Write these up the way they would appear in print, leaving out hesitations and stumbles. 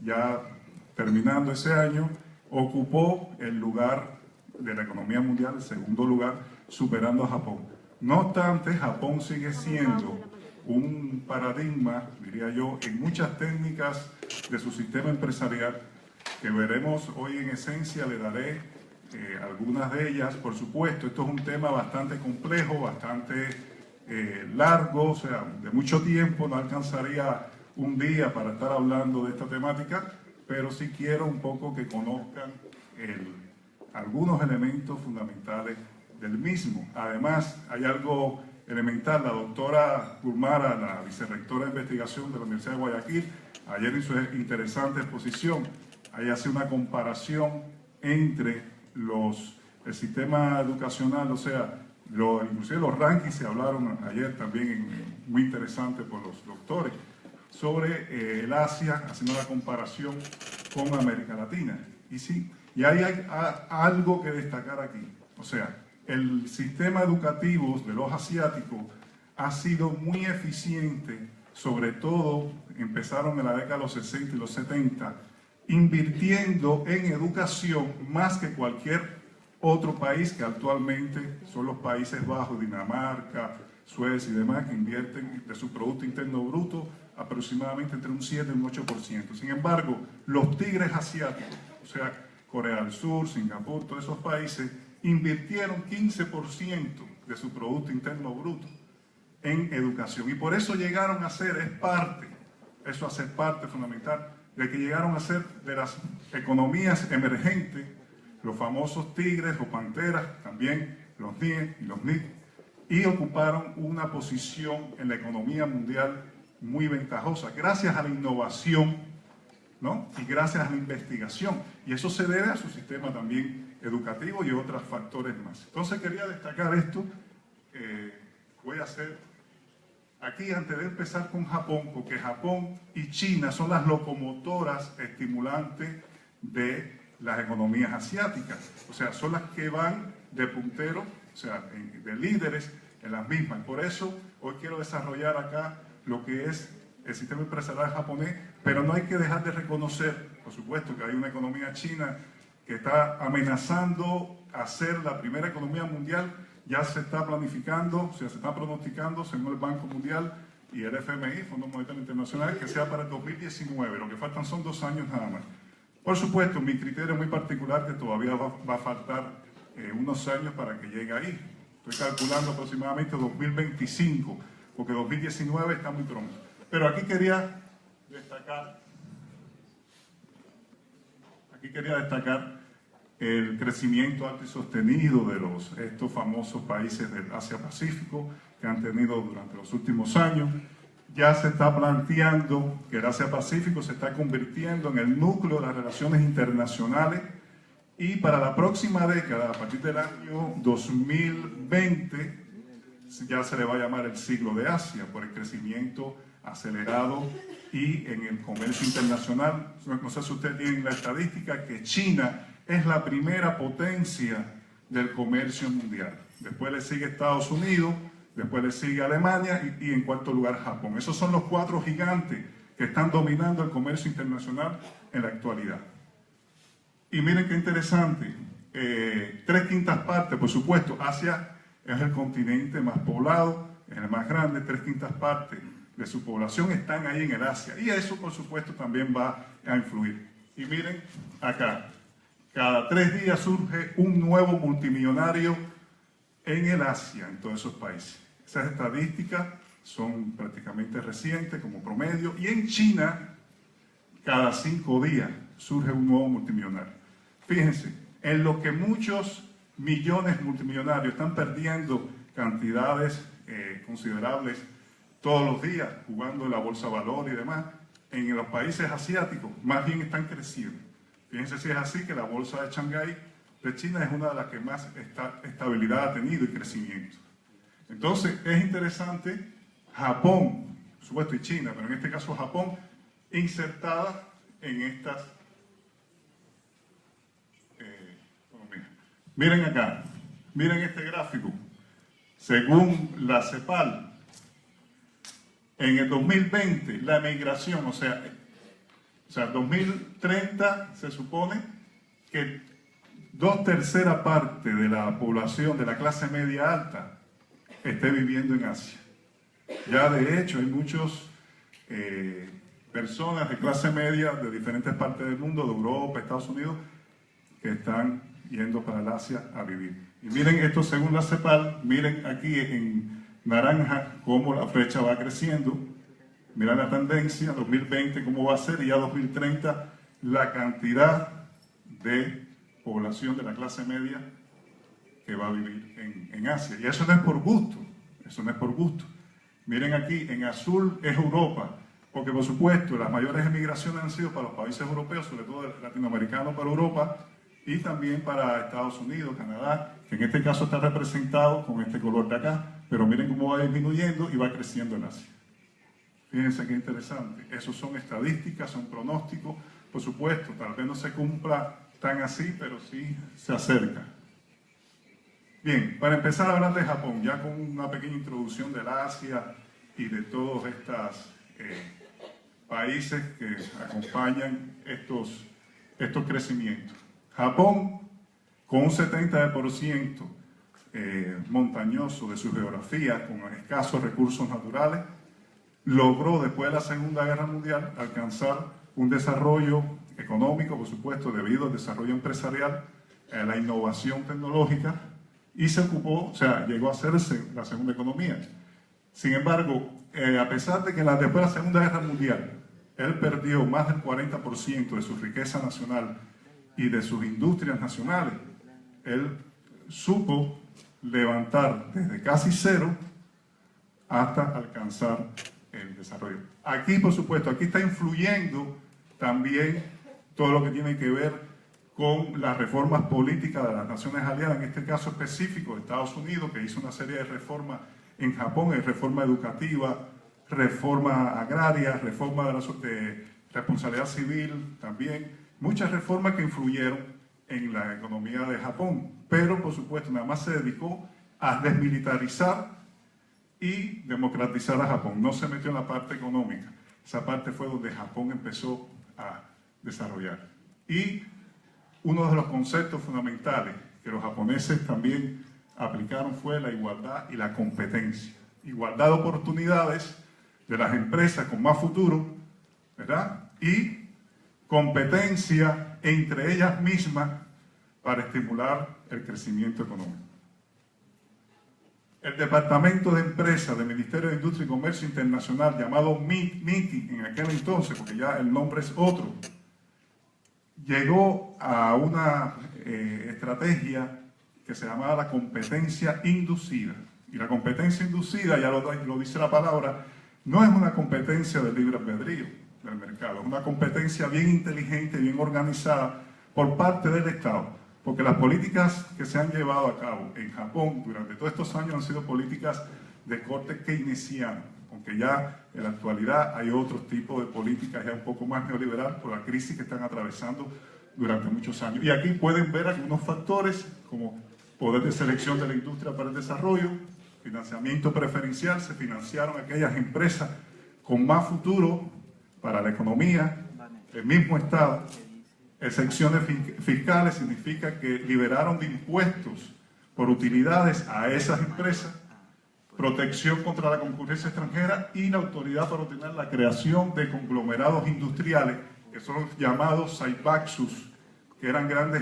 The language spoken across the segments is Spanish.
ya terminando ese año, ocupó el lugar de la economía mundial, el segundo lugar, superando a Japón. No obstante, Japón sigue siendo un paradigma, diría yo, en muchas técnicas de su sistema empresarial, que veremos hoy en esencia. Le daré algunas de ellas. Por supuesto, esto es un tema bastante complejo, bastante largo, o sea, de mucho tiempo, no alcanzaría un día para estar hablando de esta temática, pero sí quiero un poco que conozcan algunos elementos fundamentales del mismo. Además, hay algo elemental. La doctora Gurmara, la vicerrectora de investigación de la Universidad de Guayaquil, ayer en su interesante exposición, ahí hace una comparación entre el sistema educacional, o sea, inclusive los rankings se hablaron ayer también, muy interesante por los doctores, sobre el Asia, haciendo la comparación con América Latina. Y sí, y hay algo que destacar aquí. O sea, el sistema educativo de los asiáticos ha sido muy eficiente, sobre todo empezaron en la década de los 60 y los 70, invirtiendo en educación más que cualquier otro país, que actualmente son los Países Bajos, Dinamarca, Suecia y demás, que invierten de su Producto Interno Bruto aproximadamente entre un 7 y un 8%. Sin embargo, los tigres asiáticos, o sea, Corea del Sur, Singapur, todos esos países, invirtieron 15% de su Producto Interno Bruto en educación. Y por eso llegaron a ser, eso hace parte fundamental, de que llegaron a ser de las economías emergentes, los famosos tigres o panteras, también los NIE y los NIC, y ocuparon una posición en la economía mundial muy ventajosa, gracias a la innovación, ¿no? Y gracias a la investigación. Y eso se debe a su sistema también educativo y otros factores más. Entonces quería destacar esto. Voy a hacer aquí, antes de empezar con Japón, porque Japón y China son las locomotoras estimulantes de las economías asiáticas. O sea, son las que van de puntero, o sea, de líderes en las mismas. Por eso hoy quiero desarrollar acá lo que es el sistema empresarial japonés, pero no hay que dejar de reconocer, por supuesto, que hay una economía china que está amenazando a ser la primera economía mundial. Ya se está planificando, o sea, se está pronosticando, según el Banco Mundial y el FMI, Fondo Monetario Internacional, que sea para el 2019. Lo que faltan son 2 años nada más. Por supuesto, mi criterio es muy particular, que todavía va a faltar unos años para que llegue ahí. Estoy calculando aproximadamente 2025, porque 2019 está muy pronto. Pero aquí quería destacar el crecimiento alto y sostenido de estos famosos países del Asia-Pacífico que han tenido durante los últimos años. Ya se está planteando que el Asia-Pacífico se está convirtiendo en el núcleo de las relaciones internacionales, y para la próxima década, a partir del año 2020, ya se le va a llamar el siglo de Asia, por el crecimiento acelerado y en el comercio internacional. No sé si ustedes tienen la estadística que China es la primera potencia del comercio mundial. Después le sigue Estados Unidos, después le sigue Alemania y en cuarto lugar Japón. Esos son los 4 gigantes que están dominando el comercio internacional en la actualidad. Y miren qué interesante, 3/5 partes, por supuesto, Asia es el continente más poblado, es el más grande, 3/5 partes de su población están ahí en el Asia. Y eso, por supuesto, también va a influir. Y miren acá, cada 3 días surge un nuevo multimillonario en el Asia, en todos esos países. Esas estadísticas son prácticamente recientes como promedio. Y en China, cada 5 días surge un nuevo multimillonario. Fíjense, en lo que muchos millones multimillonarios están perdiendo cantidades considerables todos los días, jugando en la bolsa de valor y demás, en los países asiáticos más bien están creciendo. Fíjense si es así, que la bolsa de Shanghái de China es una de las que más estabilidad ha tenido y crecimiento. Entonces, es interesante, Japón, por supuesto, y China, pero en este caso Japón, insertada en estas... miren acá, miren este gráfico. Según la CEPAL, en el 2020, la emigración, o sea, sea, 2030 se supone que 2/3 partes de la población de la clase media alta esté viviendo en Asia. Ya de hecho hay muchas personas de clase media de diferentes partes del mundo, de Europa, Estados Unidos, que están yendo para el Asia a vivir. Y miren esto según la CEPAL, miren aquí en naranja cómo la flecha va creciendo, miren la tendencia, 2020 cómo va a ser, y ya 2030 la cantidad de población de la clase media que va a vivir en Asia. Y eso no es por gusto, eso no es por gusto. Miren aquí, en azul es Europa, porque por supuesto las mayores emigraciones han sido para los países europeos, sobre todo latinoamericanos para Europa, y también para Estados Unidos, Canadá, que en este caso está representado con este color de acá, pero miren cómo va disminuyendo y va creciendo en Asia. Fíjense qué interesante. Esos son estadísticas, son pronósticos. Por supuesto, tal vez no se cumpla tan así, pero sí se acerca. Bien, para empezar a hablar de Japón, ya con una pequeña introducción del Asia y de todos estos países que acompañan estos crecimientos. Japón, con un 70% montañoso de su geografía, con escasos recursos naturales, logró después de la Segunda Guerra Mundial alcanzar un desarrollo económico, por supuesto, debido al desarrollo empresarial, a la innovación tecnológica, y se ocupó, o sea, llegó a hacerse la segunda economía. Sin embargo, a pesar de que después de la Segunda Guerra Mundial, él perdió más del 40% de su riqueza nacional y de sus industrias nacionales, él supo levantar desde casi cero hasta alcanzar el desarrollo. Aquí, por supuesto, aquí está influyendo también todo lo que tiene que ver con las reformas políticas de las Naciones Aliadas, en este caso específico de Estados Unidos, que hizo una serie de reformas en Japón, reforma educativa, reforma agraria, reforma de responsabilidad civil también, muchas reformas que influyeron en la economía de Japón, pero por supuesto nada más se dedicó a desmilitarizar y democratizar a Japón, no se metió en la parte económica, esa parte fue donde Japón empezó a desarrollar. Y uno de los conceptos fundamentales que los japoneses también aplicaron fue la igualdad y la competencia. Igualdad de oportunidades de las empresas con más futuro, ¿verdad? Y competencia entre ellas mismas para estimular el crecimiento económico. El Departamento de Empresas del Ministerio de Industria y Comercio Internacional, llamado MITI en aquel entonces, porque ya el nombre es otro, llegó a una estrategia que se llamaba la competencia inducida. Y la competencia inducida, ya lo dice la palabra, no es una competencia de libre albedrío del mercado, es una competencia bien inteligente, bien organizada por parte del Estado, porque las políticas que se han llevado a cabo en Japón durante todos estos años han sido políticas de corte keynesiano, aunque ya en la actualidad hay otros tipos de políticas ya un poco más neoliberal por la crisis que están atravesando durante muchos años. Y aquí pueden ver algunos factores como poder de selección de la industria para el desarrollo, financiamiento preferencial, se financiaron aquellas empresas con más futuro para la economía, el mismo Estado. Excepciones fiscales significa que liberaron de impuestos por utilidades a esas empresas, protección contra la concurrencia extranjera y la autoridad para ordenar la creación de conglomerados industriales, que son los llamados Zaibatsus, que eran grandes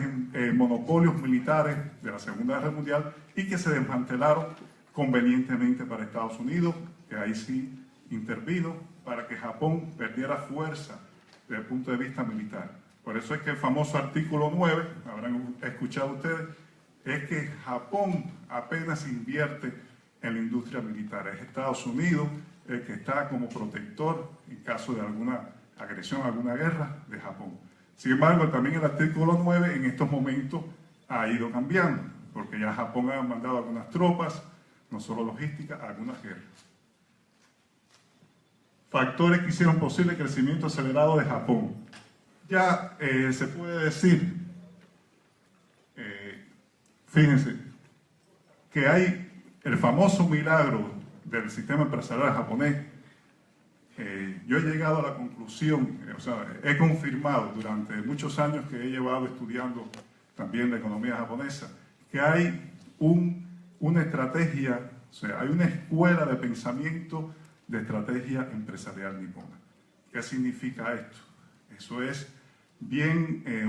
monopolios militares de la Segunda Guerra Mundial y que se desmantelaron convenientemente para Estados Unidos, que ahí sí intervino para que Japón perdiera fuerza desde el punto de vista militar. Por eso es que el famoso artículo 9, habrán escuchado ustedes, es que Japón apenas invierte en la industria militar. Es Estados Unidos el que está como protector en caso de alguna agresión, alguna guerra de Japón. Sin embargo, también el artículo 9 en estos momentos ha ido cambiando, porque ya Japón ha mandado algunas tropas, no solo logística, algunas guerras. Factores que hicieron posible el crecimiento acelerado de Japón. Ya se puede decir, fíjense, que hay el famoso milagro del sistema empresarial japonés, yo he llegado a la conclusión, o sea, he confirmado durante muchos años que he llevado estudiando también la economía japonesa, que hay una estrategia, o sea, hay una escuela de pensamiento de estrategia empresarial nipona. ¿Qué significa esto? Eso es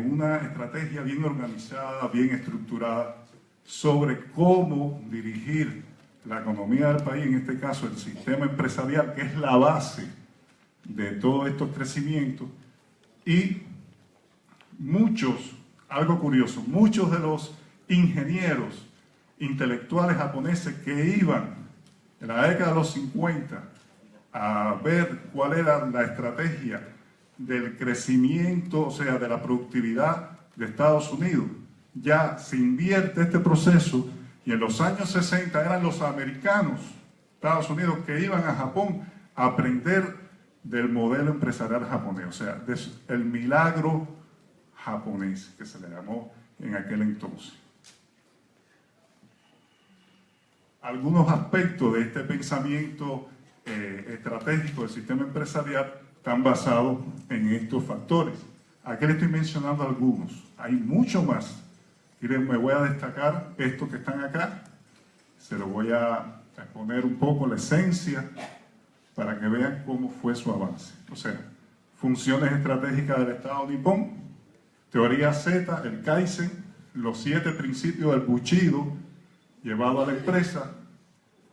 una estrategia bien organizada, bien estructurada sobre cómo dirigir la economía del país, en este caso el sistema empresarial, que es la base de todos estos crecimientos. Y algo curioso, muchos de los ingenieros intelectuales japoneses que iban en la década de los 50 a ver cuál era la estrategia del crecimiento, o sea, de la productividad de Estados Unidos, ya se invierte este proceso, y en los años 60 eran los americanos, Estados Unidos, que iban a Japón a aprender del modelo empresarial japonés, o sea, del milagro japonés, que se le llamó en aquel entonces. Algunos aspectos de este pensamiento estratégico del sistema empresarial están basados en estos factores. Aquí le estoy mencionando algunos, hay mucho más. Y me voy a destacar estos que están acá, se lo voy a exponer un poco la esencia para que vean cómo fue su avance. O sea, funciones estratégicas del Estado nipón, teoría Z, el Kaizen, los 7 principios del Bushido llevado a la empresa.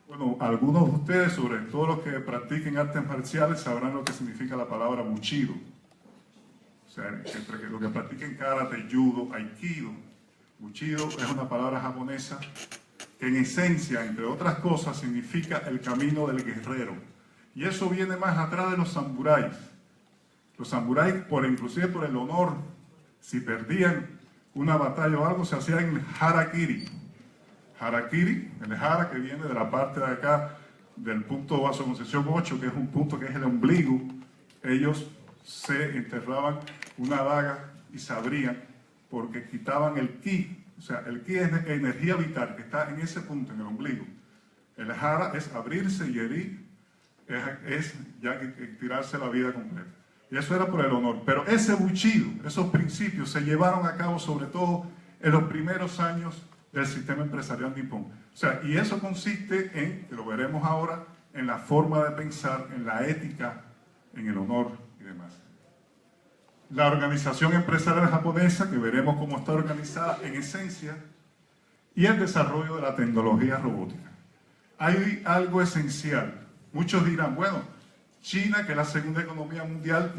Bueno, algunos de ustedes, sobre todo los que practiquen artes marciales, sabrán lo que significa la palabra Bushido. O sea, entre los que practiquen karate, judo, aikido. Bushido es una palabra japonesa que en esencia, entre otras cosas, significa el camino del guerrero. Y eso viene más atrás de los samuráis. Los samuráis, inclusive por el honor, si perdían una batalla o algo, se hacían harakiri. Harakiri, el hara, que viene de la parte de acá, del punto vasoconstricción 8, que es un punto que es el ombligo. Ellos se enterraban una daga y se abrían porque quitaban el ki. O sea, el ki es energía vital que está en ese punto, en el ombligo. El hara es abrirse y herir, es ya tirarse la vida completa. Y eso era por el honor. Pero ese Bushido, esos principios se llevaron a cabo sobre todo en los primeros años del sistema empresarial nipón. O sea, y eso consiste en, que lo veremos ahora, en la forma de pensar, en la ética, en el honor y demás. La organización empresarial japonesa, que veremos cómo está organizada en esencia, y el desarrollo de la tecnología robótica. Hay algo esencial. Muchos dirán, bueno, China, que es la segunda economía mundial,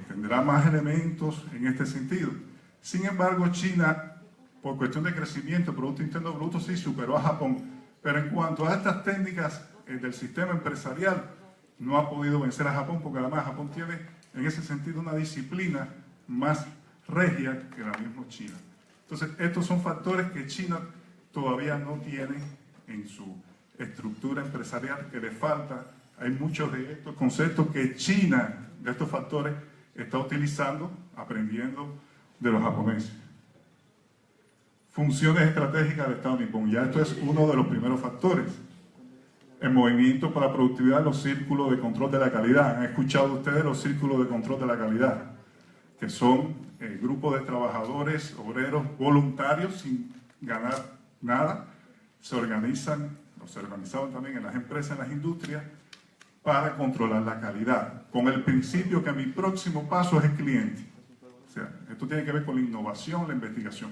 tendrá más elementos en este sentido. Sin embargo, China, por cuestión de crecimiento, Producto Interno Bruto, sí superó a Japón. Pero en cuanto a estas técnicas del sistema empresarial, no ha podido vencer a Japón, porque además Japón tiene en ese sentido una disciplina más regia que la misma China. Entonces, estos son factores que China todavía no tiene en su estructura empresarial, que le falta. Hay muchos de estos conceptos que China, de estos factores, está utilizando, aprendiendo de los japoneses. Funciones estratégicas del Estado nipón. Ya esto es uno de los primeros factores. El movimiento para la productividad, los círculos de control de la calidad. ¿Han escuchado ustedes los círculos de control de la calidad? Que son grupos de trabajadores, obreros, voluntarios, sin ganar nada. Se organizaban también en las empresas, en las industrias, para controlar la calidad, con el principio que mi próximo paso es el cliente. O sea, esto tiene que ver con la innovación, la investigación.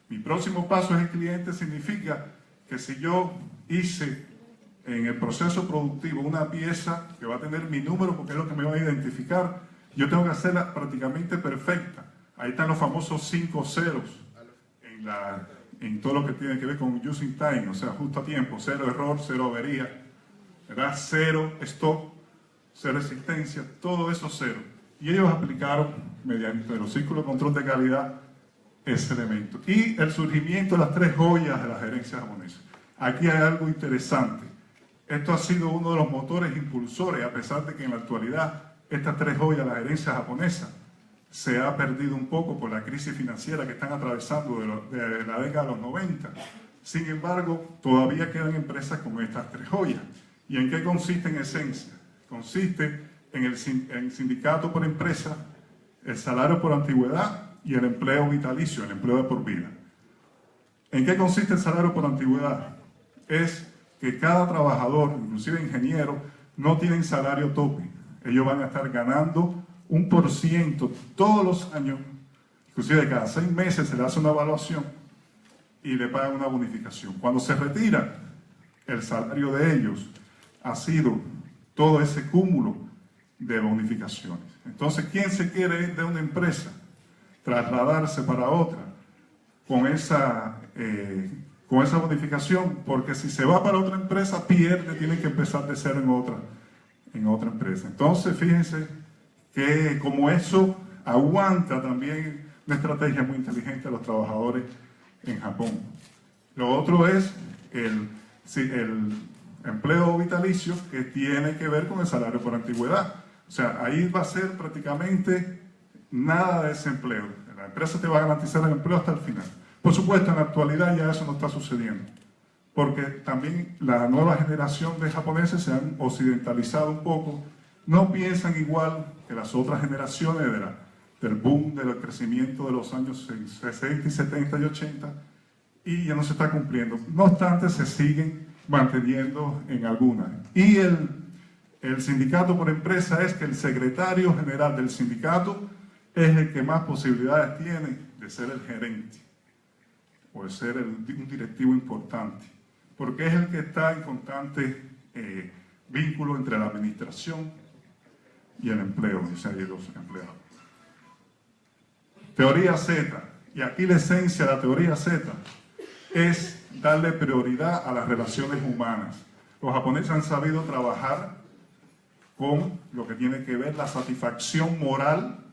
Mi próximo paso es el cliente significa que si yo hice en el proceso productivo una pieza que va a tener mi número, porque es lo que me va a identificar, yo tengo que hacerla prácticamente perfecta. Ahí están los famosos 5 ceros en todo lo que tiene que ver con using time, o sea, justo a tiempo, 0 error, 0 avería, ¿verdad? 0 stock, 0 existencia, todo eso 0. Y ellos aplicaron, mediante los círculos de control de calidad, ese elemento. Y el surgimiento de las 3 joyas de la gerencia japonesa. Aquí hay algo interesante. Esto ha sido uno de los motores impulsores, a pesar de que en la actualidad estas 3 joyas de la gerencia japonesa se ha perdido un poco por la crisis financiera que están atravesando de la década de los 90. Sin embargo, todavía quedan empresas con estas 3 joyas. ¿Y en qué consiste en esencia? consiste en el sindicato por empresa, el salario por antigüedad y el empleo vitalicio, el empleo de por vida. ¿En qué consiste el salario por antigüedad? Es que cada trabajador, inclusive ingeniero, no tienen salario tope. Ellos van a estar ganando 1% todos los años, inclusive cada 6 meses se le hace una evaluación y le pagan una bonificación. Cuando se retira, el salario de ellos ha sido todo ese cúmulo de bonificaciones. Entonces, ¿quién se quiere ir de una empresa, trasladarse para otra con esa bonificación? Porque si se va para otra empresa, pierde, tiene que empezar de cero en otra empresa. Entonces, fíjense que como eso aguanta también una estrategia muy inteligente de los trabajadores en Japón. Lo otro es el empleo vitalicio, que tiene que ver con el salario por antigüedad. O sea, ahí va a ser prácticamente nada de desempleo. La empresa te va a garantizar el empleo hasta el final. Por supuesto, en la actualidad ya eso no está sucediendo, porque también la nueva generación de japoneses se han occidentalizado un poco, no piensan igual que las otras generaciones del boom, del crecimiento de los años 60 y 70 y 80, y ya no se está cumpliendo. No obstante, se siguen manteniendo en algunas. Y el sindicato por empresa es que el secretario general del sindicato es el que más posibilidades tiene de ser el gerente o de ser un directivo importante, porque es el que está en constante vínculo entre la administración y el empleo, o sea, y los empleados. Teoría Z, y aquí la esencia de la teoría Z es darle prioridad a las relaciones humanas. Los japoneses han sabido trabajar con lo que tiene que ver la satisfacción moral,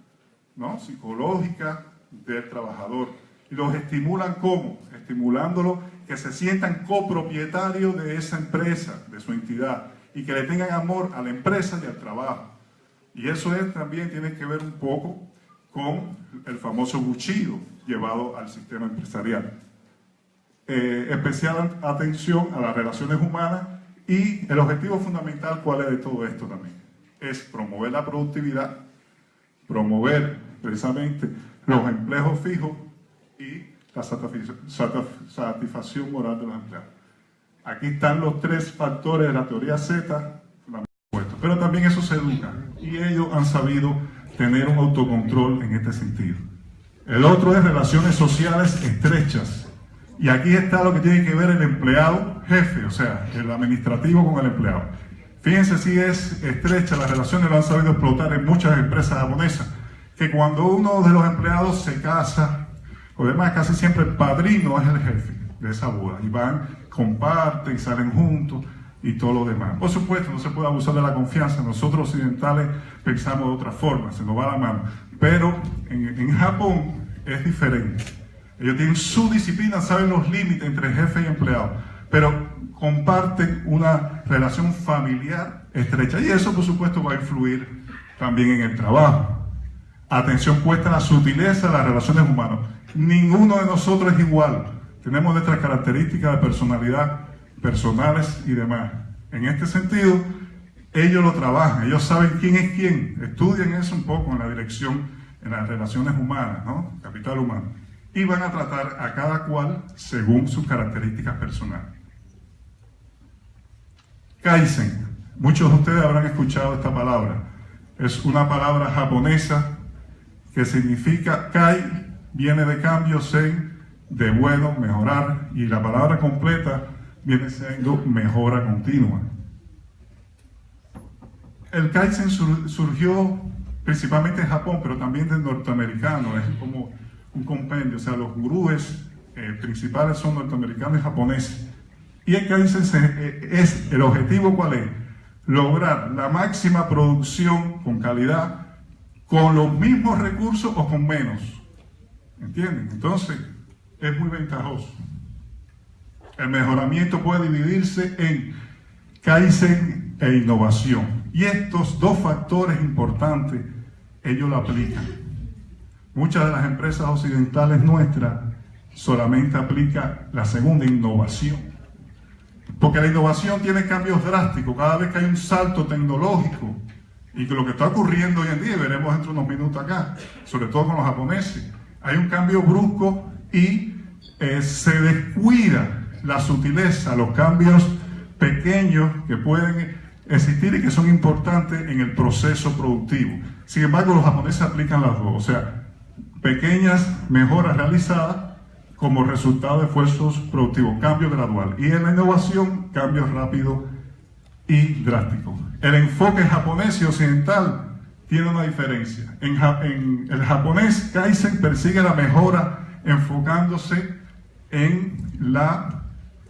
¿no?, psicológica del trabajador. Y los estimulan ¿cómo? Estimulándolo que se sientan copropietarios de esa empresa, de su entidad, y que le tengan amor a la empresa y al trabajo. Y eso también tiene que ver un poco con el famoso Bushido llevado al sistema empresarial. Especial atención a las relaciones humanas, y el objetivo fundamental, ¿cuál es de todo esto también? Es promover la productividad, promover precisamente los empleos fijos y la satisfacción moral de los empleados. Aquí están los 3 factores de la teoría Z, pero también eso se educa, y ellos han sabido tener un autocontrol en este sentido. El otro es relaciones sociales estrechas. Y aquí está lo que tiene que ver el empleado jefe, o sea, el administrativo con el empleado. Fíjense si es estrecha, las relaciones lo han sabido explotar en muchas empresas japonesas, que cuando uno de los empleados se casa, o demás, casi siempre el padrino es el jefe de esa boda, y van, comparten, salen juntos y todo lo demás. Por supuesto, no se puede abusar de la confianza. Nosotros occidentales pensamos de otra forma, se nos va la mano. Pero en Japón es diferente. Ellos tienen su disciplina, saben los límites entre jefe y empleado, pero comparten una relación familiar estrecha. Y eso, por supuesto, va a influir también en el trabajo. Atención puesta a la sutileza de las relaciones humanas. Ninguno de nosotros es igual. Tenemos nuestras características de personalidad, personales y demás. En este sentido, ellos lo trabajan, ellos saben quién es quién. Estudian eso un poco en la dirección, en las relaciones humanas, ¿no? Capital humano. Y van a tratar a cada cual según sus características personales. Kaizen. Muchos de ustedes habrán escuchado esta palabra. Es una palabra japonesa que significa Kai, viene de cambio, Zen, de bueno, mejorar, y la palabra completa viene siendo mejora continua. El Kaizen surgió principalmente en Japón, pero también del norteamericano, es como un compendio, o sea, los gurúes principales son norteamericanos y japoneses. Y el Kaizen es el objetivo, ¿cuál es? Lograr la máxima producción con calidad, con los mismos recursos o con menos. ¿Entienden? Entonces, es muy ventajoso. El mejoramiento puede dividirse en Kaizen e innovación. Y estos 2 factores importantes, ellos lo aplican. Muchas de las empresas occidentales nuestras solamente aplican la segunda, innovación. Porque la innovación tiene cambios drásticos cada vez que hay un salto tecnológico. Y que lo que está ocurriendo hoy en día, y veremos dentro de unos minutos acá, sobre todo con los japoneses, hay un cambio brusco y se descuida la sutileza, los cambios pequeños que pueden existir y que son importantes en el proceso productivo. Sin embargo, los japoneses aplican las dos, o sea, pequeñas mejoras realizadas como resultado de esfuerzos productivos, cambio gradual. Y en la innovación, cambios rápidos y drásticos. El enfoque japonés y occidental tiene una diferencia. En el japonés, Kaizen persigue la mejora enfocándose en la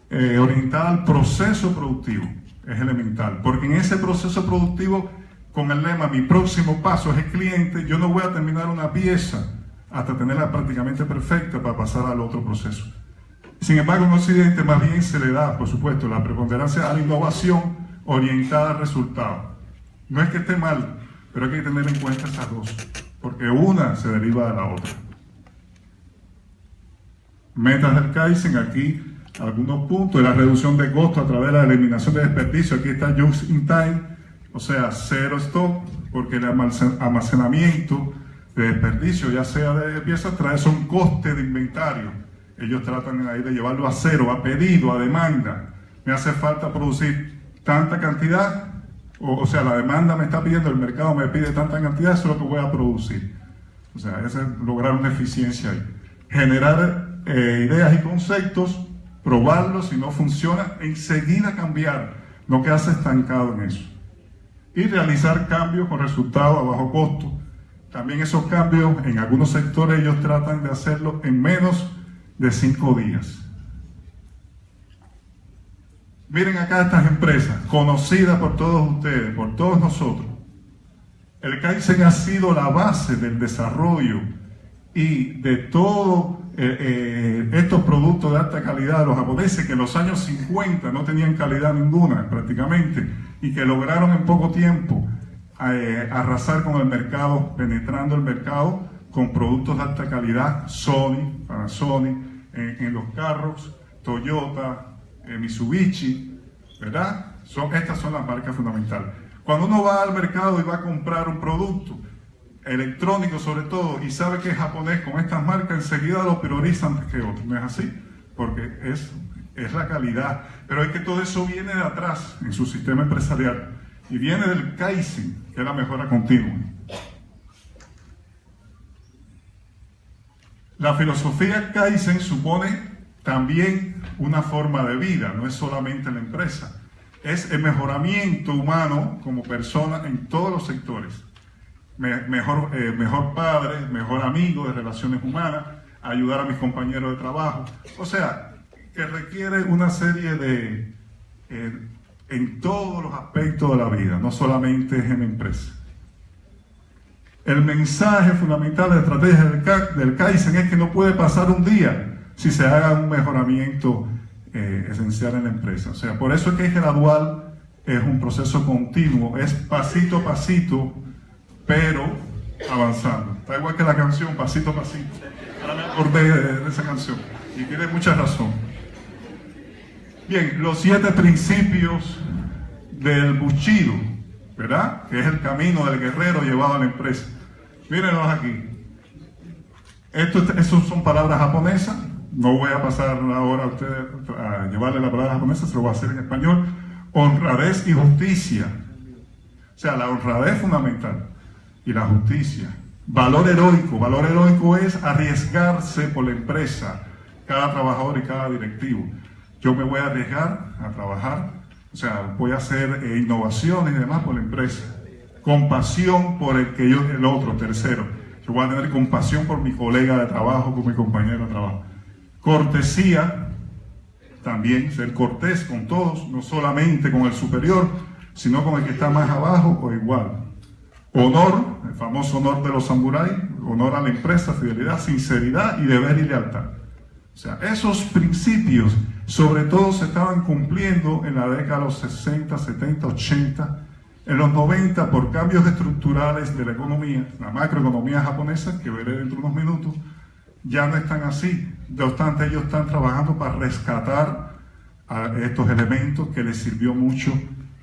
orientada al proceso productivo. Es elemental, porque en ese proceso productivo, con el lema mi próximo paso es el cliente, yo no voy a terminar una pieza hasta tenerla prácticamente perfecta para pasar al otro proceso. Sin embargo, en Occidente más bien se le da, por supuesto, la preponderancia a la innovación orientada al resultado. No es que esté mal, pero hay que tener en cuenta esas dos, porque una se deriva de la otra. Metas del Kaizen, aquí algunos puntos: la reducción de costos a través de la eliminación de desperdicio. Aquí está just in time, o sea, cero stock, porque el almacenamiento de desperdicio, ya sea de piezas, trae son costes de inventario. Ellos tratan ahí de llevarlo a cero, a pedido, a demanda. Me hace falta producir tanta cantidad, o sea, la demanda me está pidiendo, el mercado me pide tanta cantidad, eso es lo que voy a producir. O sea, es lograr una eficiencia ahí. Generar ideas y conceptos, probarlos, si no funciona, enseguida cambiar, no quedarse estancado en eso. Y realizar cambios con resultados a bajo costo. También esos cambios, en algunos sectores, ellos tratan de hacerlo en menos de 5 días. Miren acá estas empresas, conocidas por todos ustedes, por todos nosotros. El Kaizen ha sido la base del desarrollo y de todos estos productos de alta calidad de los japoneses, que en los años 50 no tenían calidad ninguna prácticamente, y que lograron en poco tiempo arrasar con el mercado, penetrando el mercado con productos de alta calidad. Sony, Panasonic, en los carros, Toyota, Mitsubishi, ¿verdad? Estas son las marcas fundamentales. Cuando uno va al mercado y va a comprar un producto electrónico sobre todo, y sabe que es japonés con estas marcas, enseguida lo prioriza antes que otros. ¿No es así? Porque es la calidad. Pero es que todo eso viene de atrás en su sistema empresarial. Y viene del Kaizen, que es la mejora continua. La filosofía Kaizen supone también una forma de vida, no es solamente la empresa. Es el mejoramiento humano como persona en todos los sectores. Mejor padre, mejor amigo de relaciones humanas, ayudar a mis compañeros de trabajo. O sea, que requiere una serie de... en todos los aspectos de la vida, no solamente en la empresa. El mensaje fundamental de la estrategia del Kaizen es que no puede pasar un día si se haga un mejoramiento esencial en la empresa. O sea, por eso es que es gradual, es un proceso continuo, es pasito a pasito, pero avanzando. Está igual que la canción, pasito a pasito. Ahora me acordé de esa canción y tiene mucha razón. Bien, los 7 principios del Bushido, ¿verdad? Que es el camino del guerrero llevado a la empresa. Mírenlos aquí. Estos son palabras japonesas. No voy a pasar ahora a ustedes a llevarle la palabra japonesa, se lo voy a hacer en español. Honradez y justicia. O sea, la honradez es fundamental. Y la justicia. Valor heroico. Valor heroico es arriesgarse por la empresa, cada trabajador y cada directivo. Yo me voy a arriesgar a trabajar, o sea, voy a hacer innovaciones y demás por la empresa. Compasión por el otro, tercero. Yo voy a tener compasión por mi colega de trabajo, por mi compañero de trabajo. Cortesía, también ser cortés con todos, no solamente con el superior, sino con el que está más abajo o igual. Honor, el famoso honor de los samuráis, honor a la empresa, fidelidad, sinceridad y deber y lealtad. O sea, esos principios sobre todo se estaban cumpliendo en la década de los 60, 70, 80, en los 90 por cambios estructurales de la economía, la macroeconomía japonesa, que veré dentro de unos minutos, ya no están así. No obstante, ellos están trabajando para rescatar a estos elementos que les sirvió mucho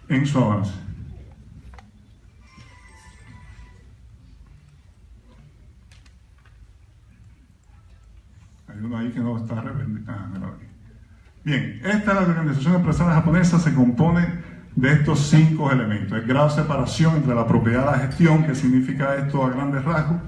en su avance. Hay uno ahí que no está reivindicando. Bien, esta organización empresarial japonesa se compone de estos 5 elementos. El grado de separación entre la propiedad y la gestión, que significa esto a grandes rasgos,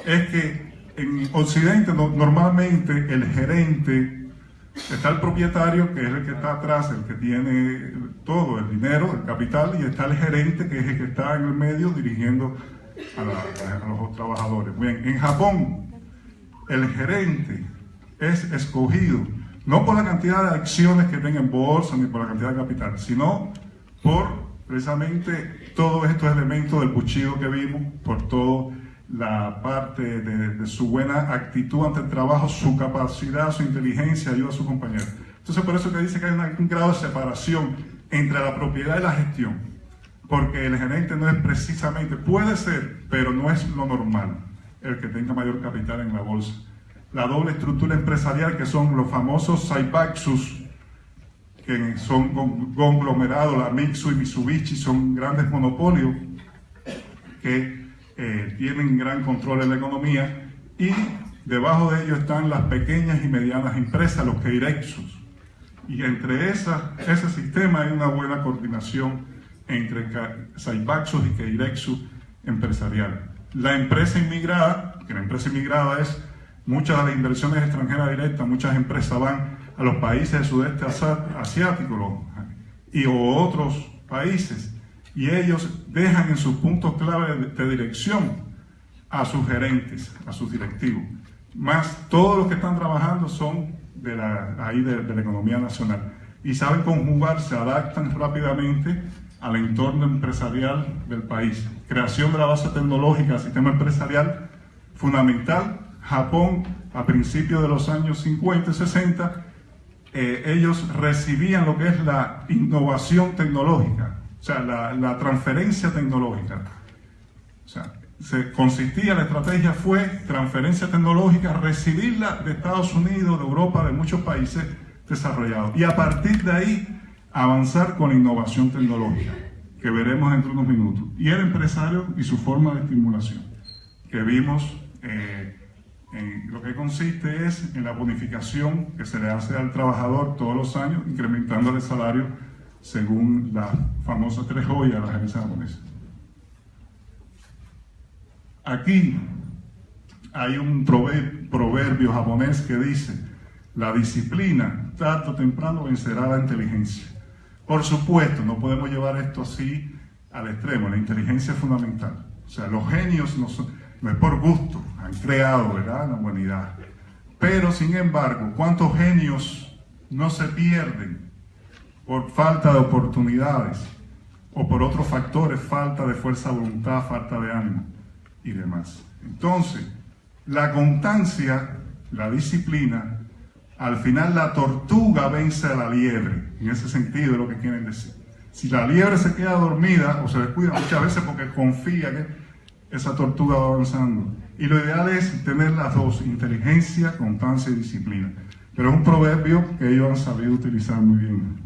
es que en Occidente normalmente el gerente, está el propietario, que es el que está atrás, el que tiene todo el dinero, el capital, y está el gerente, que es el que está en el medio dirigiendo a los trabajadores. Bien, en Japón el gerente es escogido no por la cantidad de acciones que tenga en bolsa ni por la cantidad de capital, sino por precisamente todos estos elementos del Bushido que vimos, por toda la parte de su buena actitud ante el trabajo, su capacidad, su inteligencia, ayuda a su compañero. Entonces por eso que dice que hay un grado de separación entre la propiedad y la gestión, porque el gerente no es precisamente, puede ser, pero no es lo normal, el que tenga mayor capital en la bolsa. La doble estructura empresarial, que son los famosos Zaibatsus, que son conglomerados, la Mitsui y Mitsubishi, son grandes monopolios que tienen gran control en la economía, y debajo de ellos están las pequeñas y medianas empresas, los Keiretsus. Y entre ese sistema hay una buena coordinación entre Zaibatsus y Keiretsu empresarial. La empresa inmigrada, que la empresa inmigrada es muchas de las inversiones extranjeras directas, muchas empresas van a los países del sudeste asiático y o otros países, y ellos dejan en sus puntos clave de dirección a sus gerentes, a sus directivos. Más todos los que están trabajando son de la economía nacional y saben conjugar, se adaptan rápidamente al entorno empresarial del país. Creación de la base tecnológica del sistema empresarial fundamental. Japón, a principios de los años 50 y 60, ellos recibían lo que es la innovación tecnológica, o sea, la transferencia tecnológica. O sea, la estrategia fue transferencia tecnológica, recibirla de Estados Unidos, de Europa, de muchos países desarrollados, y a partir de ahí avanzar con la innovación tecnológica, que veremos dentro de unos minutos. Y el empresario y su forma de estimulación, que vimos en lo que consiste es en la bonificación que se le hace al trabajador todos los años, incrementándole el salario según la famosa 3 joyas de la gerencia japonesa. Aquí hay un proverbio japonés que dice: la disciplina tarde o temprano vencerá la inteligencia. Por supuesto, no podemos llevar esto así al extremo, la inteligencia es fundamental. O sea, los genios no es por gusto, han creado, ¿verdad?, la humanidad. Pero, sin embargo, ¿cuántos genios no se pierden por falta de oportunidades o por otros factores, falta de fuerza de voluntad, falta de ánimo y demás? Entonces, la constancia, la disciplina, al final la tortuga vence a la liebre, en ese sentido es lo que quieren decir. Si la liebre se queda dormida o se descuida muchas veces porque confía que esa tortuga va avanzando. Y lo ideal es tener las dos, inteligencia, constancia y disciplina. Pero es un proverbio que ellos han sabido utilizar muy bien.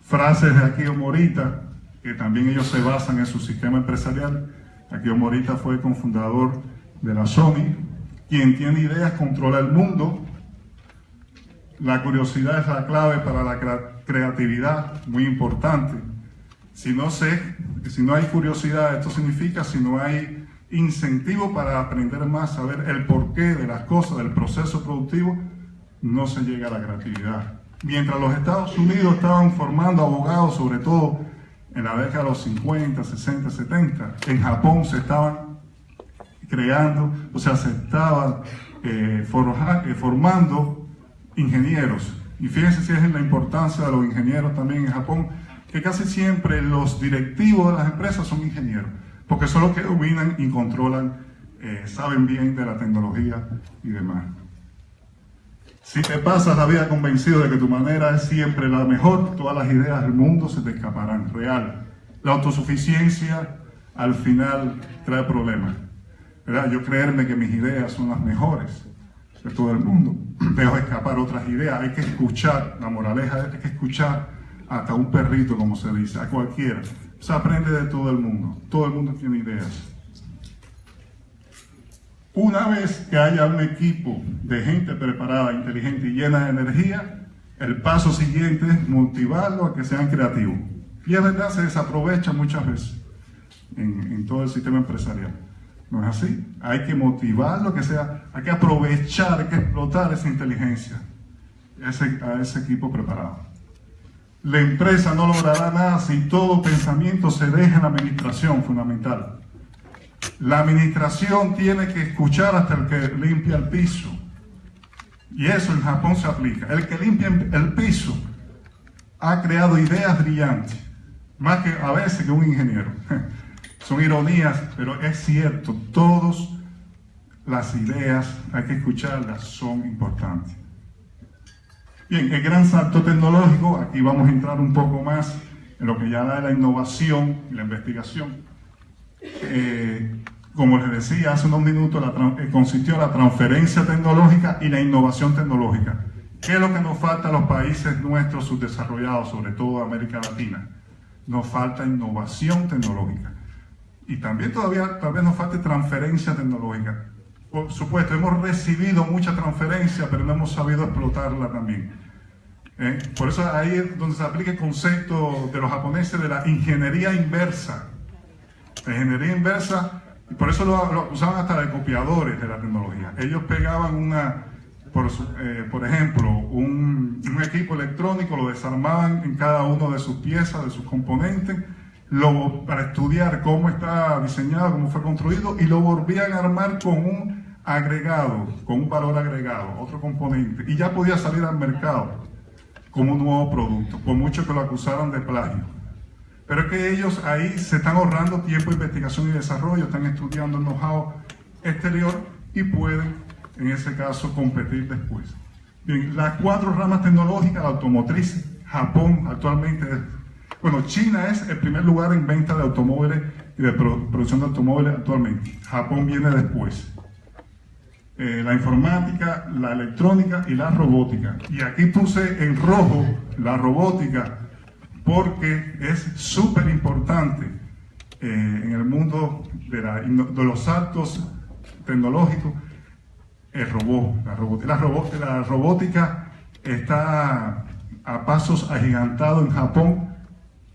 Frases de Akio Morita, que también ellos se basan en su sistema empresarial. Akio Morita fue cofundador de la Sony. Quien tiene ideas controla el mundo. La curiosidad es la clave para la creatividad, muy importante. Si no hay curiosidad, esto significa si no hay incentivo para aprender más, saber el porqué de las cosas, del proceso productivo, no se llega a la creatividad. Mientras los Estados Unidos estaban formando abogados, sobre todo en la década de los 50, 60, 70, en Japón se estaban creando, o sea, se estaban formando ingenieros. Y fíjense si es la importancia de los ingenieros también en Japón, que casi siempre los directivos de las empresas son ingenieros, porque son los que dominan y controlan, saben bien de la tecnología y demás. Si te pasas la vida convencido de que tu manera es siempre la mejor, todas las ideas del mundo se te escaparán. Real. La autosuficiencia al final trae problemas, ¿verdad? Yo creerme que mis ideas son las mejores. de todo el mundo. Dejo escapar otras ideas. Hay que escuchar, la moraleja es que escuchar hasta un perrito, como se dice, a cualquiera. Se aprende de todo el mundo tiene ideas. Una vez que haya un equipo de gente preparada, inteligente y llena de energía, el paso siguiente es motivarlo a que sean creativos. Y es verdad, se desaprovecha muchas veces en todo el sistema empresarial. ¿No es así? Hay que motivarlo, hay que aprovechar, hay que explotar esa inteligencia a ese equipo preparado. La empresa no logrará nada si todo pensamiento se deja en la administración, fundamental. La administración tiene que escuchar hasta el que limpia el piso. Y eso en Japón se aplica. El que limpia el piso ha creado ideas brillantes, más que a veces que un ingeniero. Son ironías, pero es cierto, todas las ideas hay que escucharlas, son importantes. Bien, el gran salto tecnológico, aquí vamos a entrar un poco más en lo que ya da la innovación y la investigación. Como les decía hace unos minutos, consistió en la transferencia tecnológica y la innovación tecnológica. ¿Qué es lo que nos falta a los países nuestros subdesarrollados, sobre todo América Latina? Nos falta innovación tecnológica. Y también todavía tal vez nos falte transferencia tecnológica. Por supuesto, hemos recibido mucha transferencia, pero no hemos sabido explotarla también. Por eso ahí es donde se aplica el concepto de los japoneses de la ingeniería inversa. La ingeniería inversa, y por eso lo usaban hasta de copiadores de la tecnología. Ellos pegaban por ejemplo, un equipo electrónico, lo desarmaban en cada uno de sus piezas, de sus componentes, para estudiar cómo está diseñado, cómo fue construido, y lo volvían a armar con un agregado, con un valor agregado, otro componente, y ya podía salir al mercado como un nuevo producto, por mucho que lo acusaran de plagio. Pero es que ellos ahí se están ahorrando tiempo de investigación y desarrollo, están estudiando el know-how exterior y pueden, en ese caso, competir después. Bien, las 4 ramas tecnológicas, la automotriz, Japón actualmente China es el primer lugar en venta de automóviles y de producción de automóviles actualmente. Japón viene después. La informática, la electrónica y la robótica. Y aquí puse en rojo la robótica porque es súper importante en el mundo de los saltos tecnológicos. La robótica está a pasos agigantados en Japón.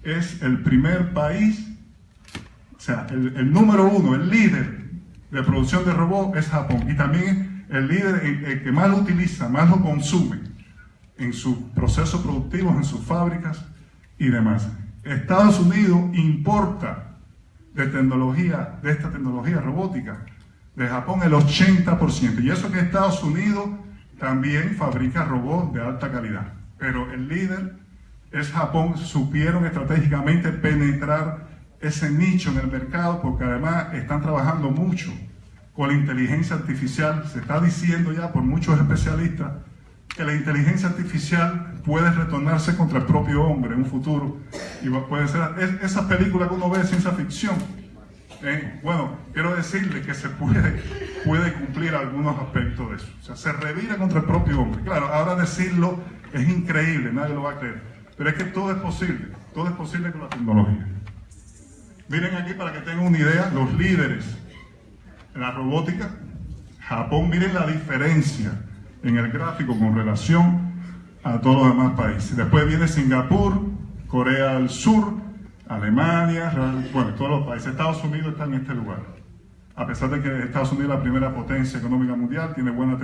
Es el primer país, o sea, el número 1, el líder de producción de robots es Japón, y también el líder, el que más lo utiliza, más lo consume en sus procesos productivos, en sus fábricas y demás. Estados Unidos importa de esta tecnología robótica de Japón el 80%, y eso que Estados Unidos también fabrica robots de alta calidad, pero el líder es Japón. Supieron estratégicamente penetrar ese nicho en el mercado, porque además están trabajando mucho con la inteligencia artificial. Se está diciendo ya por muchos especialistas que la inteligencia artificial puede retornarse contra el propio hombre en un futuro, y puede ser esa película que uno ve de ciencia ficción. Bueno, quiero decirle que se puede cumplir algunos aspectos de eso. O sea, se revira contra el propio hombre. Claro, ahora decirlo es increíble, nadie lo va a creer. Pero es que todo es posible con la tecnología. Miren aquí para que tengan una idea, los líderes en la robótica, Japón, miren la diferencia en el gráfico con relación a todos los demás países. Después viene Singapur, Corea del Sur, Alemania, todos los países. Estados Unidos está en este lugar. A pesar de que Estados Unidos es la primera potencia económica mundial, tiene una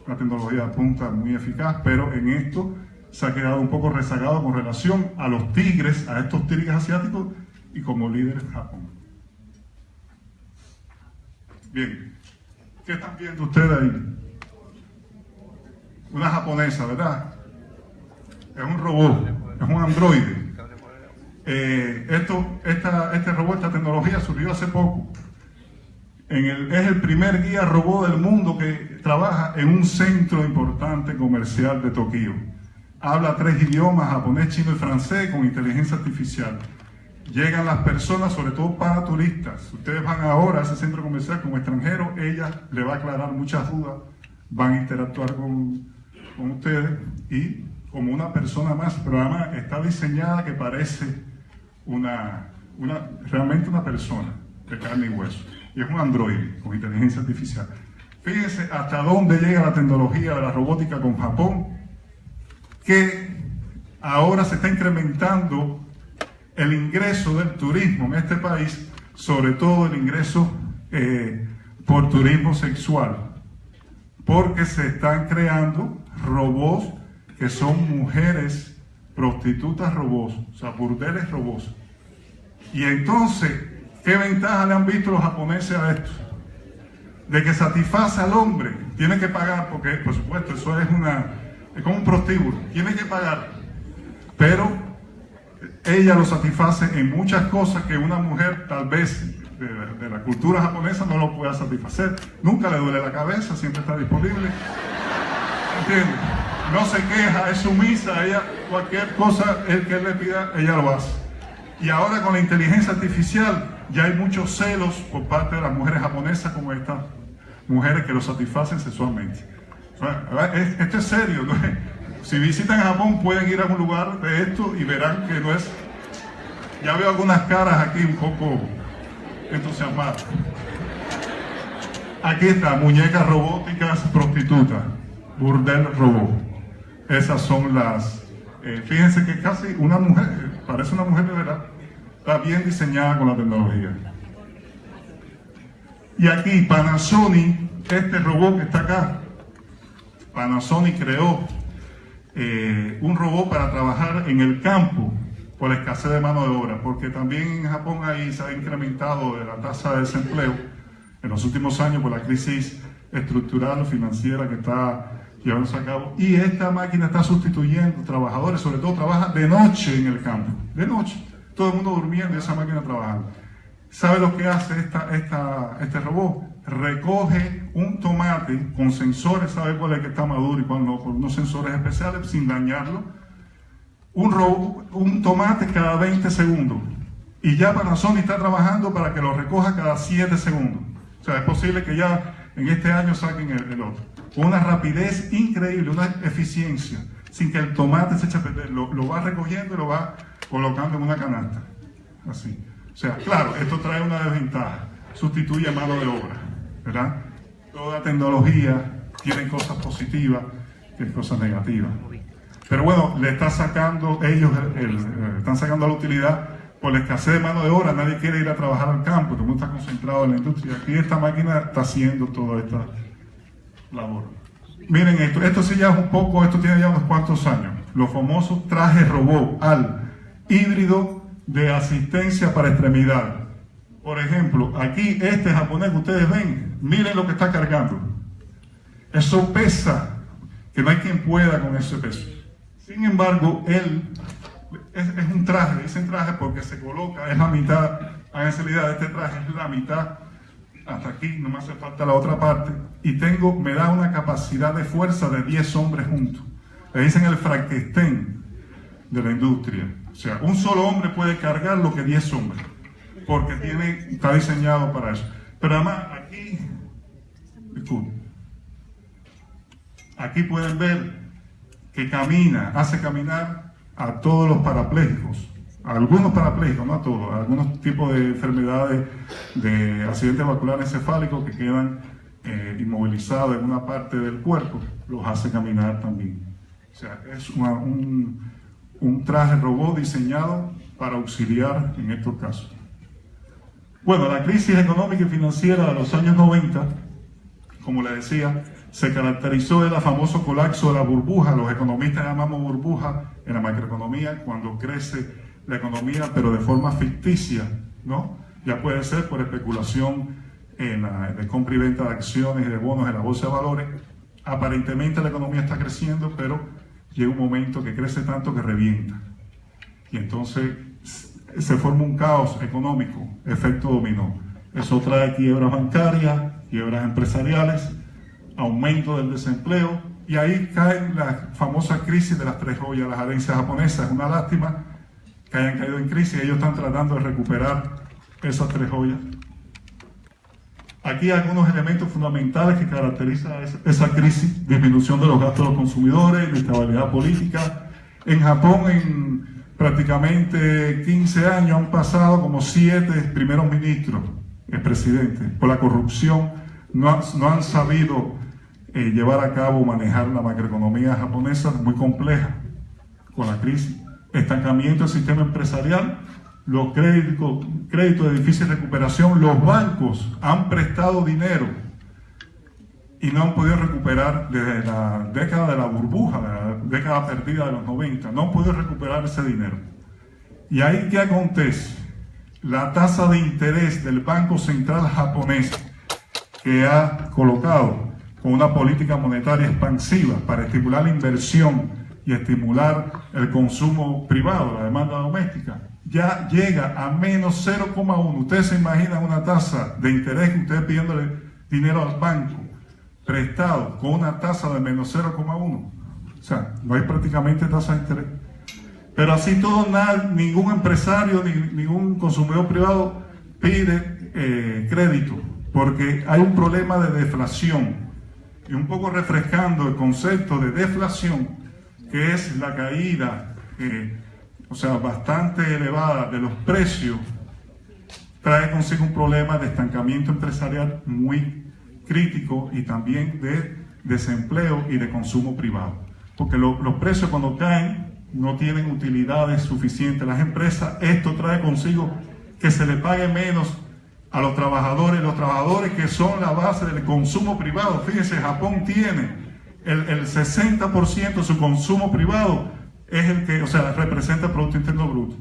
tecnología de punta muy eficaz, pero en esto se ha quedado un poco rezagado con relación a los tigres, a estos tigres asiáticos, y como líder Japón. Bien, ¿qué están viendo ustedes ahí? Una japonesa, ¿verdad? Es un robot, es un androide. Este robot, esta tecnología surgió hace poco. Es el primer guía robot del mundo que trabaja en un centro importante comercial de Tokio. Habla 3 idiomas, japonés, chino y francés, con inteligencia artificial. Llegan las personas, sobre todo para turistas. Ustedes van ahora a ese centro comercial como extranjeros, ella le va a aclarar muchas dudas van a interactuar con ustedes y como una persona más, pero además está diseñada que parece realmente una persona de carne y hueso. Y es un androide con inteligencia artificial. Fíjense hasta dónde llega la tecnología de la robótica con Japón, que ahora se está incrementando el ingreso del turismo en este país, sobre todo el ingreso por turismo sexual, porque se están creando robots que son mujeres prostitutas robots, o sea, burdeles robots. Y entonces, ¿qué ventaja le han visto los japoneses a esto? De que satisface al hombre, tiene que pagar, porque por supuesto eso es como un prostíbulo, tiene que pagar, pero ella lo satisface en muchas cosas que una mujer tal vez de la cultura japonesa no lo pueda satisfacer. Nunca le duele la cabeza, siempre está disponible, ¿entiendes? No se queja, es sumisa, ella cualquier cosa que él le pida, ella lo hace. Y ahora con la inteligencia artificial ya hay muchos celos por parte de las mujeres japonesas como estas mujeres que lo satisfacen sexualmente. Esto es serio, ¿no? Si visitan Japón pueden ir a un lugar de esto y verán que no es... Ya veo algunas caras aquí un poco entusiasmadas. Aquí está, muñecas robóticas prostitutas, burdel robot. Esas son las... fíjense que casi una mujer, parece una mujer de verdad, está bien diseñada con la tecnología. Y aquí Panasonic, este robot que está acá, Panasonic creó un robot para trabajar en el campo por la escasez de mano de obra, porque también en Japón ahí se ha incrementado la tasa de desempleo en los últimos años por la crisis estructural financiera que está llevándose a cabo, y esta máquina está sustituyendo trabajadores, sobre todo trabaja de noche en el campo, de noche, todo el mundo durmiendo y esa máquina trabajando. ¿Sabe lo que hace este robot? Recoge un tomate con sensores, sabe cuál es el que está maduro y cuál no, con unos sensores especiales sin dañarlo. Un tomate cada 20 segundos. Y ya Panasonic está trabajando para que lo recoja cada 7 segundos. O sea, es posible que ya en este año saquen el otro. Con una rapidez increíble, una eficiencia, sin que el tomate se eche a perder. Lo va recogiendo y lo va colocando en una canasta. Así. O sea, claro, esto trae una desventaja. Sustituye mano de obra, ¿verdad? Toda tecnología tiene cosas positivas y cosas negativas. Pero bueno, le está sacando, están sacando la utilidad por la escasez de mano de obra. Nadie quiere ir a trabajar al campo, todo el mundo está concentrado en la industria. Aquí esta máquina está haciendo toda esta labor. Miren esto sí ya es un poco, esto tiene ya unos cuantos años. Los famosos trajes robot híbrido de asistencia para extremidad. Por ejemplo, aquí este japonés que ustedes ven, miren lo que está cargando. Eso pesa, que no hay quien pueda con ese peso. Sin embargo, él es un traje, dicen traje porque se coloca, es la mitad, háganse la idea de este traje, es la mitad hasta aquí, no me hace falta la otra parte, y me da una capacidad de fuerza de 10 hombres juntos. Le dicen el Frankenstein de la industria. O sea, un solo hombre puede cargar lo que 10 hombres, porque está diseñado para eso. Pero además, aquí pueden ver que hace caminar a todos los parapléjicos, a algunos parapléjicos, no a todos, a algunos tipos de enfermedades, de accidentes vasculares encefálicos que quedan inmovilizados en una parte del cuerpo, los hace caminar también. O sea, es un traje robot diseñado para auxiliar en estos casos. Bueno, la crisis económica y financiera de los años 90, como les decía, se caracterizó del famoso colapso de la burbuja. Los economistas llamamos burbuja en la macroeconomía cuando crece la economía, pero de forma ficticia, ¿no? Ya puede ser por especulación de compra y venta de acciones y de bonos en la bolsa de valores. Aparentemente la economía está creciendo, pero llega un momento que crece tanto que revienta. Y entonces se forma un caos económico, efecto dominó. Eso trae quiebras bancarias, quiebras empresariales, aumento del desempleo, y ahí cae la famosa crisis de las 3 joyas, las herencias japonesas. Es una lástima que hayan caído en crisis. Ellos están tratando de recuperar esas 3 joyas. Aquí hay algunos elementos fundamentales que caracterizan esa crisis: disminución de los gastos de los consumidores, inestabilidad política. En Japón, en prácticamente 15 años han pasado como 7 primeros ministros, presidentes. Por la corrupción no han sabido llevar a cabo, manejar la macroeconomía japonesa, muy compleja, con la crisis. Estancamiento del sistema empresarial, los créditos de difícil recuperación. Los bancos han prestado dinero y no han podido recuperar desde la década de la burbuja, de la década perdida de los 90, no han podido recuperar ese dinero. ¿Y ahí qué acontece? La tasa de interés del Banco Central japonés, que ha colocado con una política monetaria expansiva para estimular la inversión y estimular el consumo privado, la demanda doméstica, ya llega a menos 0,1. Ustedes se imaginan una tasa de interés que ustedes pidiéndole dinero al banco prestado con una tasa de menos 0,1. O sea, no hay prácticamente tasa de interés. Pero así todo, ningún empresario, ningún consumidor privado pide crédito, porque hay un problema de deflación. Y un poco refrescando el concepto de deflación, que es la caída, bastante elevada de los precios, trae consigo un problema de estancamiento empresarial muy crítico y también de desempleo y de consumo privado. Porque los precios cuando caen no tienen utilidades suficientes. Las empresas, esto trae consigo que se le pague menos a los trabajadores que son la base del consumo privado. Fíjense, Japón tiene el 60% de su consumo privado es el que, representa el Producto Interno Bruto.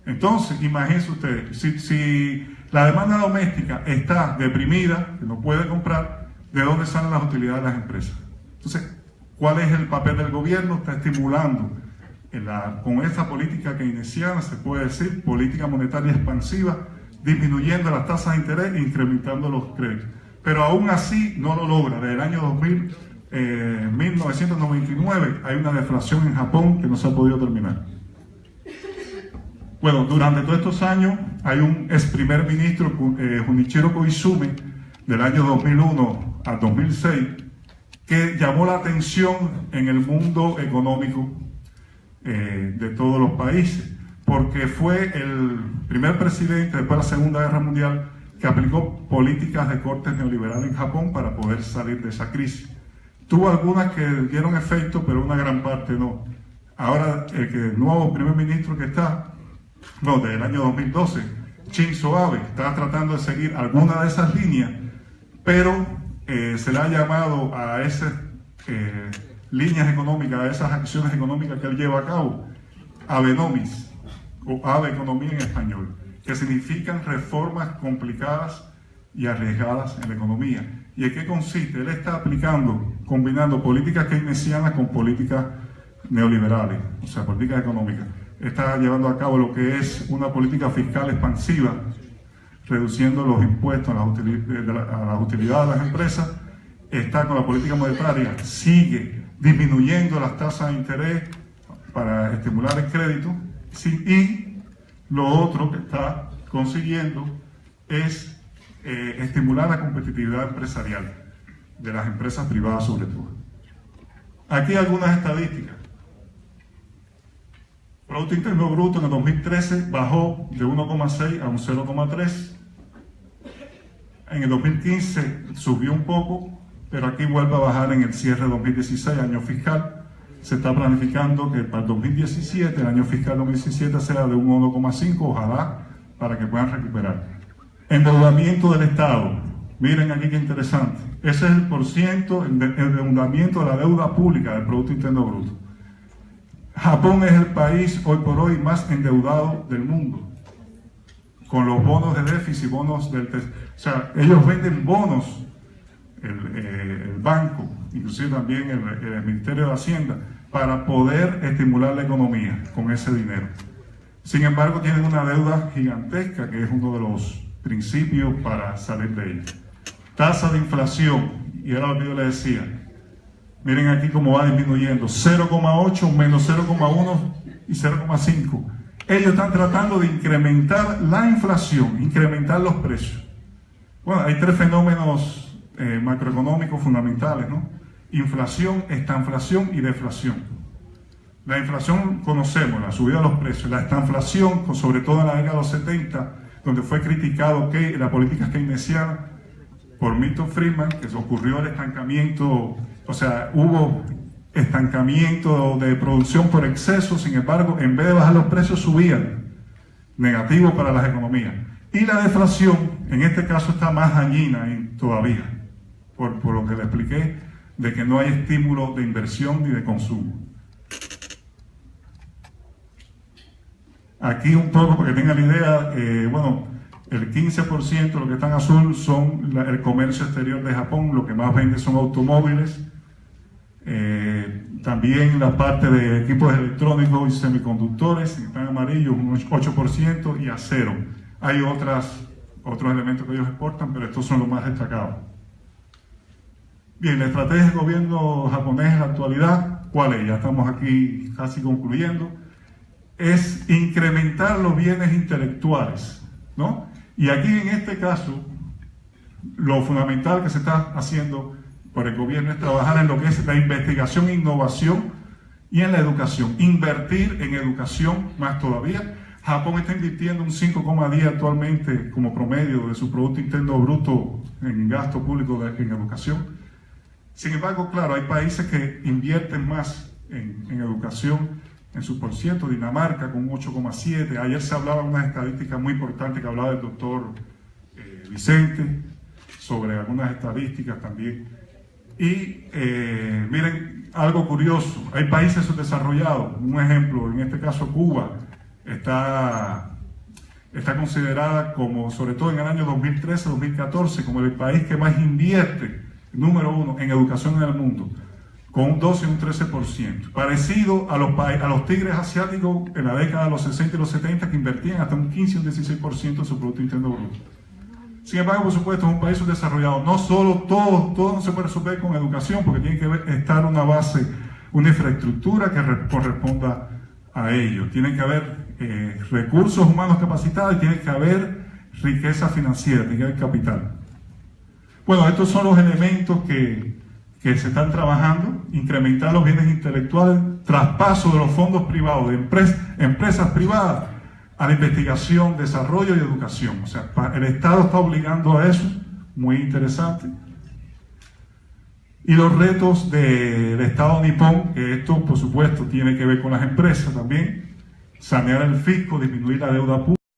Entonces, imagínense ustedes, si la demanda doméstica está deprimida, que no puede comprar, ¿de dónde salen las utilidades de las empresas? Entonces, ¿cuál es el papel del gobierno? Está estimulando con esa política keynesiana, se puede decir, política monetaria expansiva, disminuyendo las tasas de interés e incrementando los créditos. Pero aún así no lo logra. Desde el año 1999 hay una deflación en Japón que no se ha podido terminar. Bueno, durante todos estos años hay un ex primer ministro, Junichiro Koizumi, del año 2001 al 2006, que llamó la atención en el mundo económico de todos los países, porque fue el primer presidente después de la Segunda Guerra Mundial que aplicó políticas de corte neoliberal en Japón para poder salir de esa crisis. Tuvo algunas que dieron efecto, pero una gran parte no. Ahora, el nuevo primer ministro que está, desde el año 2012, Shinzo Abe, está tratando de seguir alguna de esas líneas, pero se le ha llamado a esas líneas económicas, a esas acciones económicas que él lleva a cabo, Abenomics, o Ave Economía en español, que significan reformas complicadas y arriesgadas en la economía. ¿Y en qué consiste? Él está combinando políticas keynesianas con políticas neoliberales, políticas económicas. Está llevando a cabo lo que es una política fiscal expansiva, reduciendo los impuestos a las utilidades de las empresas. Está con la política monetaria, sigue disminuyendo las tasas de interés para estimular el crédito. Sí, y lo otro que está consiguiendo es estimular la competitividad empresarial de las empresas privadas sobre todo. Aquí algunas estadísticas. Producto Interno Bruto en el 2013 bajó de 1,6 a un 0,3. En el 2015 subió un poco, pero aquí vuelve a bajar en el cierre de 2016, año fiscal. Se está planificando que para el 2017, el año fiscal 2017, sea de un 1,5, ojalá, para que puedan recuperar. Endeudamiento del Estado. Miren aquí qué interesante. Ese es el porciento de endeudamiento de la deuda pública del Producto Interno Bruto. Japón es el país hoy por hoy más endeudado del mundo, con los bonos de déficit, bonos del... ellos venden bonos, el banco, inclusive también el Ministerio de Hacienda, para poder estimular la economía con ese dinero. Sin embargo, tienen una deuda gigantesca, que es uno de los principios para salir de ella. Tasa de inflación, y era lo que yo les decía. Miren aquí cómo va disminuyendo, 0,8, menos 0,1 y 0,5. Ellos están tratando de incrementar la inflación, incrementar los precios. Bueno, hay tres fenómenos macroeconómicos fundamentales, ¿no? Inflación, estanflación y deflación. La inflación conocemos, la subida de los precios. La estanflación, sobre todo en la década de los 70, donde fue criticado que la política keynesiana por Milton Friedman, que se ocurrió el estancamiento, o sea, hubo estancamiento de producción por exceso, sin embargo, en vez de bajar los precios, subían, negativo para las economías. Y la deflación, en este caso, está más dañina todavía, por lo que le expliqué, de que no hay estímulo de inversión ni de consumo. Aquí un poco, para que tengan la idea, bueno, el 15% de lo que está en azul son el comercio exterior de Japón, lo que más vende son automóviles, también la parte de equipos electrónicos y semiconductores, que están amarillos, un 8%, y acero. Hay otros elementos que ellos exportan, pero estos son los más destacados. Bien, la estrategia del gobierno japonés en la actualidad, ¿cuál es? Ya estamos aquí casi concluyendo. Es incrementar los bienes intelectuales, ¿no? Y aquí en este caso, lo fundamental que se está haciendo por el gobierno es trabajar en lo que es la investigación e innovación y en la educación. Invertir en educación más todavía. Japón está invirtiendo un 5,10 actualmente como promedio de su Producto Interno Bruto en gasto público en educación. Sin embargo, claro, hay países que invierten más en educación en su por ciento. Dinamarca con un 8,7. Ayer se hablaba de una estadística muy importante que hablaba el doctor Vicente sobre algunas estadísticas también. Y miren, algo curioso, hay países subdesarrollados, un ejemplo, en este caso Cuba, está considerada como, sobre todo en el año 2013-2014, como el país que más invierte, número 1, en educación en el mundo, con un 12 y un 13%. Parecido a los tigres asiáticos en la década de los 60 y los 70, que invertían hasta un 15 y un 16% de su Producto Interno Bruto. Sin embargo, por supuesto, es un país subdesarrollado. No solo todo no se puede resolver con educación, porque tiene que estar una base, una infraestructura que corresponda a ello. Tiene que haber recursos humanos capacitados y tiene que haber riqueza financiera, tiene que haber capital. Bueno, estos son los elementos que se están trabajando: incrementar los bienes intelectuales, traspaso de los fondos privados, de empresas privadas, a la investigación, desarrollo y educación. O sea, el Estado está obligando a eso, muy interesante. Y los retos del Estado nipón, que esto por supuesto tiene que ver con las empresas también: sanear el fisco, disminuir la deuda pública.